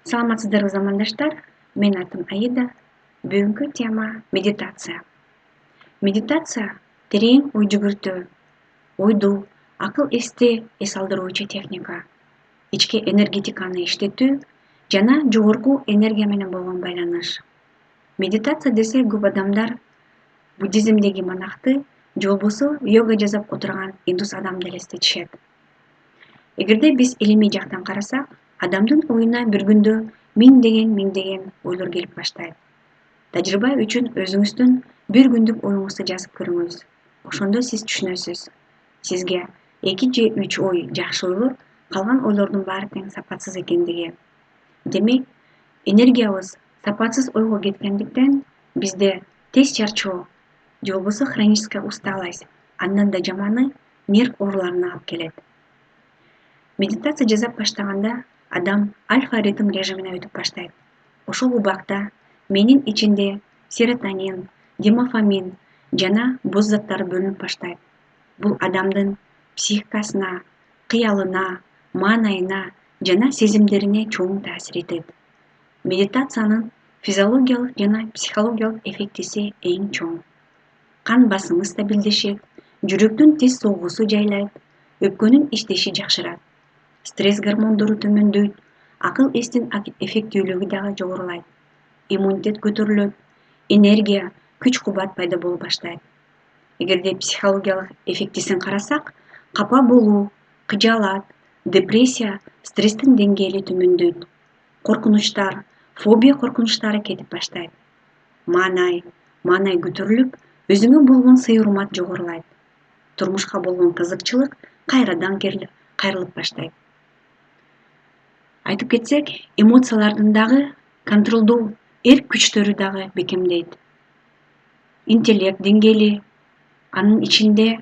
Саламатсыздарбы замандаштар, мен атым Аида. Бүгүнкү тема медитация. Медитация терең ой жүгүртүү, ойду акыл эсти эс алдыруучу техника, ички энергетиканы иштетүү жана жогорку энергия менен болгон байланыш. Медитация десе көп адамдар буддизмдеги монахты же болбосо йога жасап отурган индус адамды элестетишет. Эгерде биз илимий жактан карасак, адамдын оюна бир күндө миңдеген ойлор келип баштайт. Тажрыйба үчүн өзүңүздүн бир күндүк оюңузду жазып көрүңүз. Ошондо сиз түшүнөсүз. Сизге 2 же 3 ой жакшы ойлор, калган ойлордун баары тең сапатсыз экендиги. Демек, энергиябыз сапатсыз ойго кеткендиктен бизде тез чарчоо же болбосо хроническая усталость, андан да жаманы нерв ооруларына алып келет. Медитация жасап баштаганда адам альфа ритм режимине өтүп баштайт. Ошол убакта менин ичинде серотонин, демофамин жана боз заттар бөлүнүп баштайт. Бул адамдын психикасына, кыялына, маанайына жана сезимдерине чоң таасир этет. Медитациянын физиологиялык жана психологиялык эффектиси эң чоң. Кан басымы стабилдешет, жүрөктүн тез согуусу жайлайт, өпкөнүн иштеши жакшырат. Стресс гормондору төмөндөйт, акыл эстин эффектүүлүгү дагы жогорулайт. Иммунитет көтөрүлөт, энергия, күч-кубат пайда боло баштайт. Эгерде психологиялык эффектисин карасак, капа болуу, кыжаалат, депрессия, стресстин деңгээли төмөндөйт. Коркунучтар, фобия коркунучтары кетип баштайт. Маанай көтөрүлүп, өзүңө болгон сый-урмат жогорулайт. Турмушка болгон кызыкчылык кайрадан кайрылып баштайт. Айтып кетсек, эмоциялардын дагы контролдоо эрк күчтөрү дагы бекемдейт. Интеллект деңгээли, анын ичинде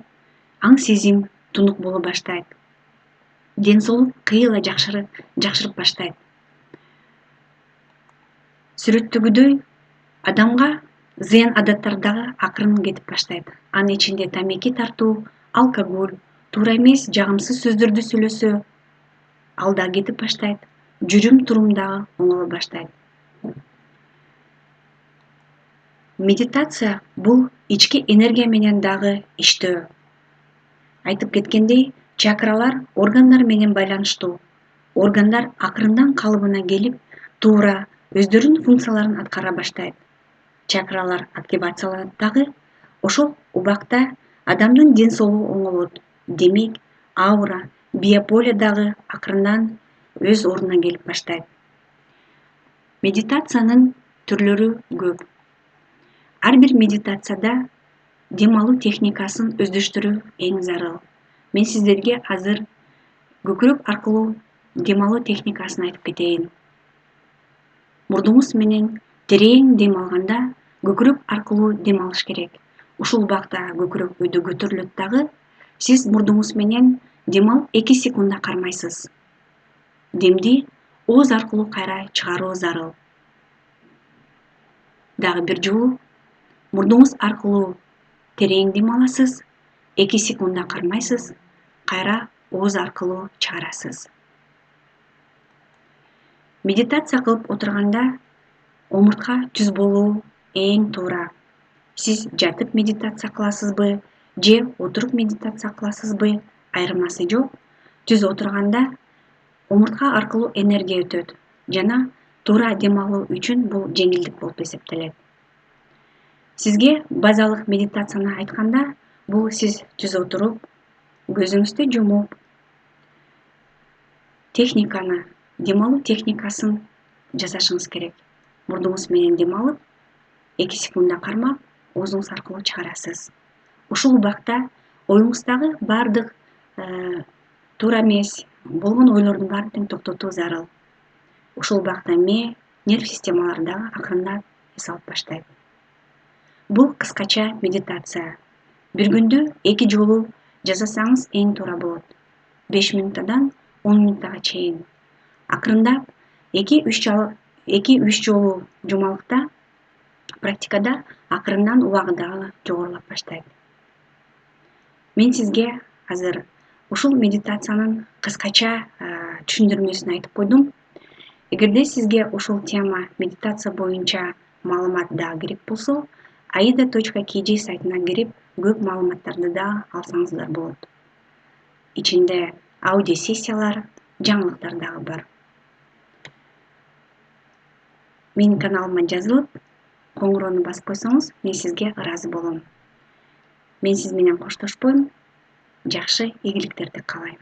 аң сезим тунук боло баштайт. Ден соолук кыйла жакшырып баштайт. Сүрөттөгүдөй адамга зыян адаттар дагы акырын кетип баштайт. Анын ичинде тамеки тартуу, алкоголь, туура эмес жагымсыз сөздөрдү сүйлөсө, ал да кетип баштайт. Жүрүм-турум дагы оңоло баштайт. Медитация бул ички энергия менен дагы иштөө. Айтып кеткендей, чакралар органдар менен байланыштуу. Органдар акырындан калыбына келип, туура өздөрүнүн функцияларын аткара баштайт. Чакралар активацияланат дагы, ошол убакта адамдын ден соолугу оңолот. Демек, аура, биополе дагы акырындан өз ордуна келип баштайт. Медитациянын түрлөрү көп. Ар бир медитацияда дем алуу техникасын өздөштүрүү эң зарыл. Мен сиздерге азыр көкүрөк аркылуу дем алуу техникасын айтып кетейин. Мурдуңуз менен терең дем алганда көкүрөк аркылуу дем алыш керек. Ушул убакта көкүрөк өйдө көтөрүлөт дагы, сиз мурдуңуз менен дем алып 2 секундда кармайсыз. Демди ооз аркылуу кайра чыгаруу зарыл. Дагы бир жолу мурдуңуз аркылуу терең дем аласыз, 2 секундда кармайсыз, кайра ооз аркылуу чыгарасыз. Медитация кылып отурганда омуртка түз болуу эң туура. Сиз жатып медитация кыласызбы, же отуруп медитация кыласызбы, айырмасы жок. Түз отурганда омуртка аркылуу энергия өтөт жана туура дем алуу үчүн бул жеңилдик болуп эсептелет. Сизге базалык медитацияны айтканда, бул сиз түз отуруп, көзүңүздү жумуп, техниканы, дем алуу техникасын жасашыңыз керек. Мурдуңуз менен дем алып, 2 секундда кармап, оозуңуз аркылуу чыгарасыз. Ушул убакта оюңуздагы бардык туура эмес болгон ойлордун баарын тең токтотуу зарыл. Ушул убакта нерв системалары дагы акырындап эс алып баштайт. Бул кыскача медитация. Бир күндө 2 жолу жасасаңыз эң туура болот. 5 минуттадан 10 минуттага чейин. Акырындап 2-3 жолу жумалыкта практикада акырындан убагы дагы жогорулап баштайт. Мен сизге азыр ушул медитациянын кыскача түшүндүрмөсүн айтып койдум. Эгерде сизге ушул тема медитация боюнча маалымат дагы керек болсо, aida.kg сайтына кирип, көп маалыматтарды да алсаңыздар болот. Ичинде аудио сессиялар, жаңылыктар дагы бар. Менин каналыма жазылып, коңгуроону басып койсоңуз, мен сизге ыраазы болом. Мен сиз менен коштошпойм. Жакшы ийгиликтерди каалайм.